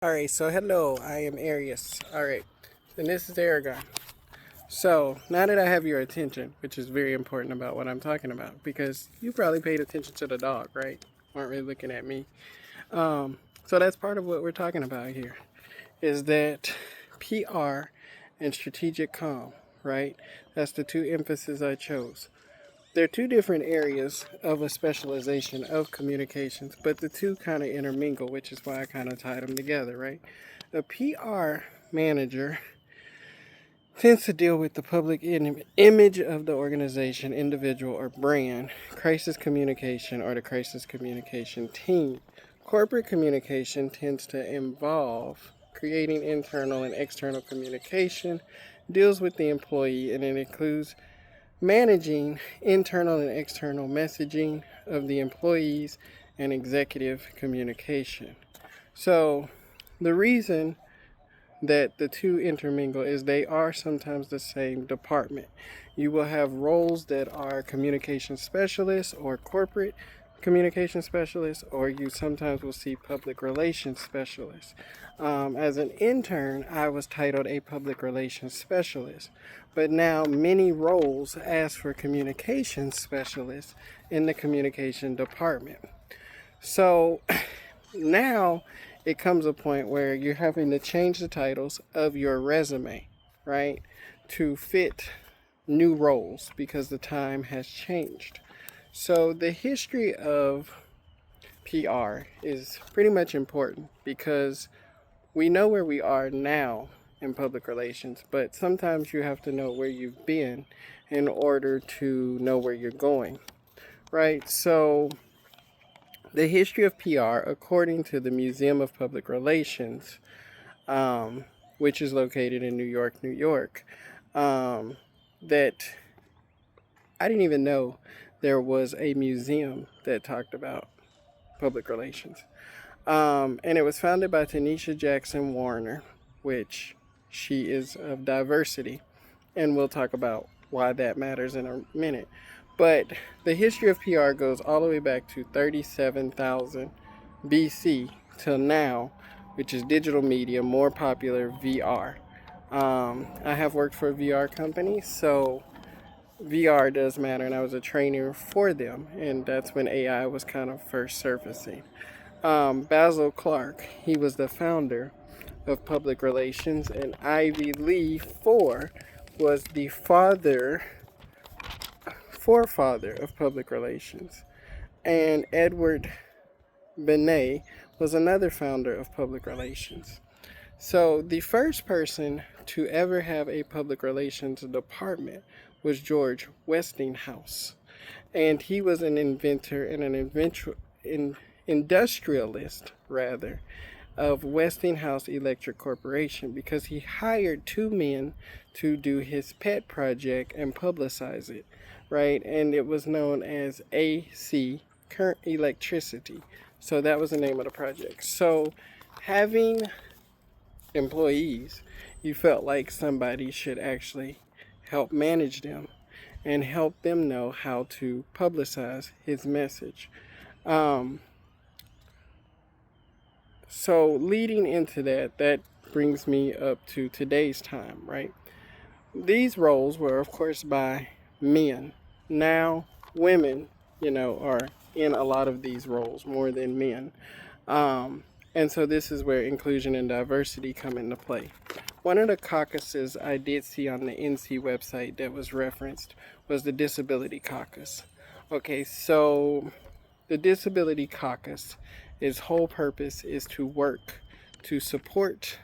Alright, so hello, I am Arius. Alright, and this is Aragon. So, now that I have your attention, which is very important about what I'm talking about, because you probably paid attention to the dog, right? Weren't really looking at me. So that's part of what we're talking about here, is that PR and strategic comm, right? That's the two emphases I chose. They're two different areas of a specialization of communications, but the two kind of intermingle, which is why I kind of tied them together, right? A PR manager tends to deal with the public image of the organization, individual, or brand, crisis communication, or the crisis communication team. Corporate communication tends to involve creating internal and external communication, deals with the employee, and it includes managing internal and external messaging of the employees and executive communication. So, the reason that the two intermingle is they are sometimes the same department. You will have roles that are communication specialists or corporate communication specialists, or you sometimes will see public relations specialists. As an intern, I was titled a public relations specialist, but now many roles ask for communication specialists in the communication department. So now it comes a point where you're having to change the titles of your resume, right, to fit new roles because the time has changed. So the history of PR is pretty much important because we know where we are now in public relations, but sometimes you have to know where you've been in order to know where you're going, right? So the history of PR, according to the Museum of Public Relations, which is located in New York, New York, that I didn't even know there was a museum that talked about public relations. And it was founded by Tanisha Jackson Warner, which she is of diversity, and we'll talk about why that matters in a minute. But the history of PR goes all the way back to 37,000 BC till now, which is digital media, more popular VR. I have worked for a VR company, so VR does matter, and I was a trainer for them, and that's when AI was kind of first surfacing. Basil Clark, he was the founder of public relations, and Ivy Lee Four was the forefather of public relations. And Edward Benet was another founder of public relations. So the first person to ever have a public relations department was George Westinghouse. And he was an inventor and industrialist, rather, of Westinghouse Electric Corporation because he hired two men to do his pet project and publicize it, right? And it was known as AC, Current Electricity. So that was the name of the project. So having employees, you felt like somebody should actually help manage them and help them know how to publicize his message. Um, so leading into that, that brings me up to today's time, right? These roles were, of course, by men. Now, women, are in a lot of these roles more than men. And so this is where inclusion and diversity come into play. One of the caucuses I did see on the NC website that was referenced was the Disability Caucus. Okay, so the Disability Caucus, its whole purpose is to work to support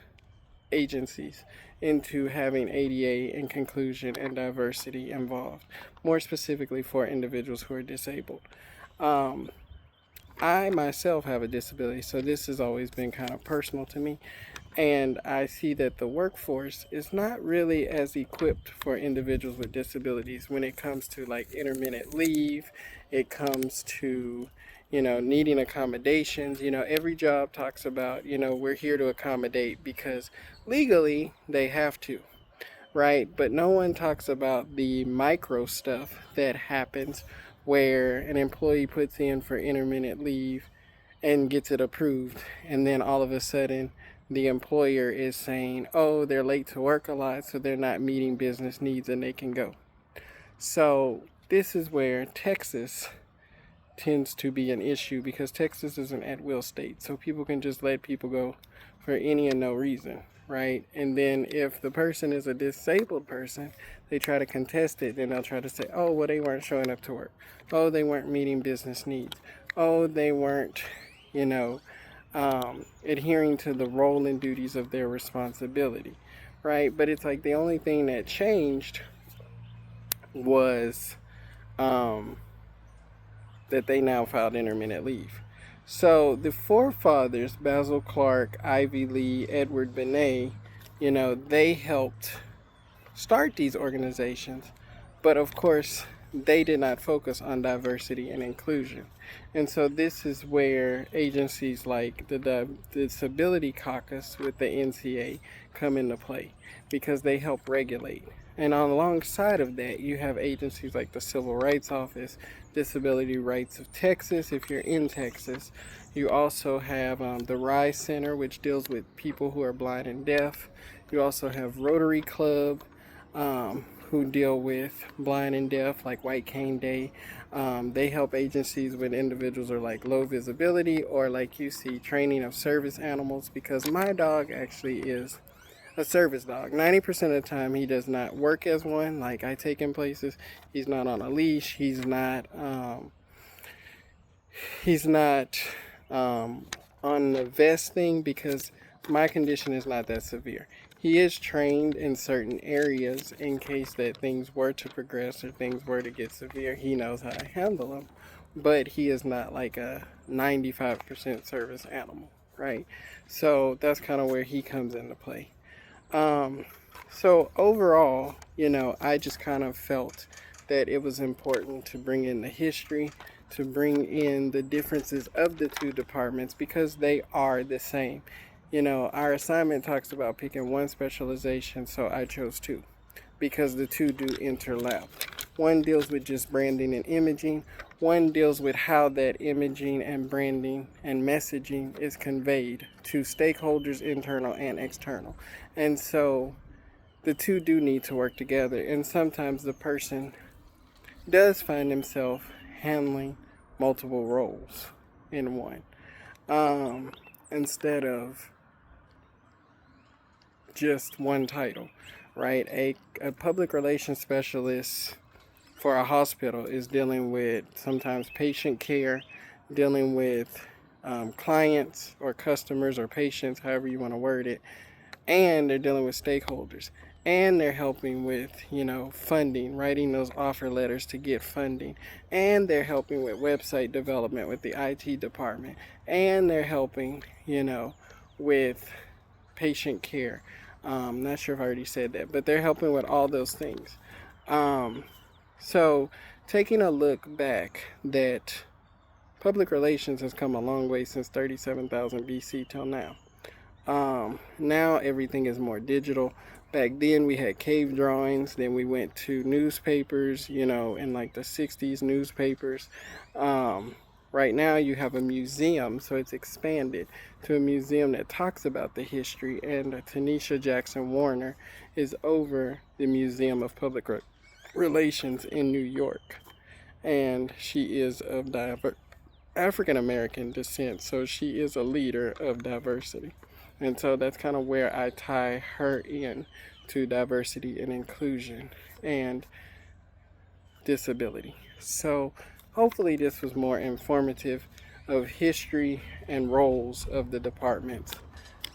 agencies into having ADA and inclusion and diversity involved, more specifically for individuals who are disabled. Um, I myself have a disability, so this has always been kind of personal to me. And I see that the workforce is not really as equipped for individuals with disabilities when it comes to like intermittent leave, it comes to, needing accommodations. Every job talks about, we're here to accommodate because legally they have to, right? But no one talks about the micro stuff that happens where an employee puts in for intermittent leave and gets it approved, and then all of a sudden the employer is saying, oh, they're late to work a lot, so they're not meeting business needs and they can go. So this is where Texas tends to be an issue, because Texas is an at-will state, so people can just let people go for any and no reason, right? And then if the person is a disabled person, they try to contest it, then they'll try to say, oh, well, they weren't showing up to work. Oh, they weren't meeting business needs. Oh, they weren't, adhering to the role and duties of their responsibility, right? But it's like the only thing that changed was that they now filed intermittent leave. So the forefathers, Basil Clark, Ivy Lee, Edward Benet, they helped start these organizations, but of course they did not focus on diversity and inclusion. And so this is where agencies like the Disability Caucus with the NCA come into play, because they help regulate. And alongside of that, you have agencies like the Civil Rights Office, Disability Rights of Texas, if you're in Texas. You also have the Rise Center, which deals with people who are blind and deaf. You also have Rotary Club, who deal with blind and deaf, like White Cane Day. They help agencies when individuals are like low visibility, or like you see, training of service animals, because my dog actually is a service dog. 90% of the time he does not work as one. Like, I take him places, he's not on a leash, he's not on the vest thing, because my condition is not that severe. He is trained in certain areas in case that things were to progress or things were to get severe. He knows how to handle them, but he is not like a 95% service animal, right? So that's kind of where he comes into play. So overall, I just kind of felt that it was important to bring in the history, to bring in the differences of the two departments, because they are the same. Our assignment talks about picking one specialization, so I chose two, because the two do interlap. One deals with just branding and imaging. One deals with how that imaging and branding and messaging is conveyed to stakeholders, internal and external. And so the two do need to work together. And sometimes the person does find himself handling multiple roles in one, instead of just one title, right? A public relations specialist for a hospital is dealing with sometimes patient care, dealing with clients or customers or patients, however you want to word it, and they're dealing with stakeholders, and they're helping with funding, writing those offer letters to get funding, and they're helping with website development with the IT department, and they're helping with patient care. Not sure if I already said that, but they're helping with all those things. So taking a look back, that public relations has come a long way since 37,000 BC till now. Now everything is more digital. Back then we had cave drawings, then we went to newspapers, in like the 60s, newspapers. Right now you have a museum, so it's expanded to a museum that talks about the history, and Tanisha Jackson Warner is over the Museum of Public Relations in New York, and she is of African American descent, so she is a leader of diversity. And so that's kind of where I tie her in to diversity and inclusion and disability. So hopefully this was more informative of history and roles of the departments,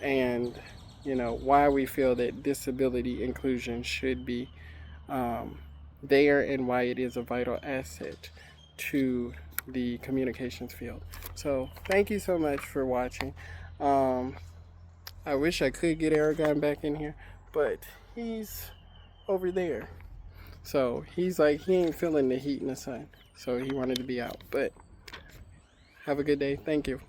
and why we feel that disability inclusion should be there, and why it is a vital asset to the communications field. So thank you so much for watching. I wish I could get Aragon back in here, but he's over there. So he's like, he ain't feeling the heat in the sun, so he wanted to be out. But have a good day. Thank you.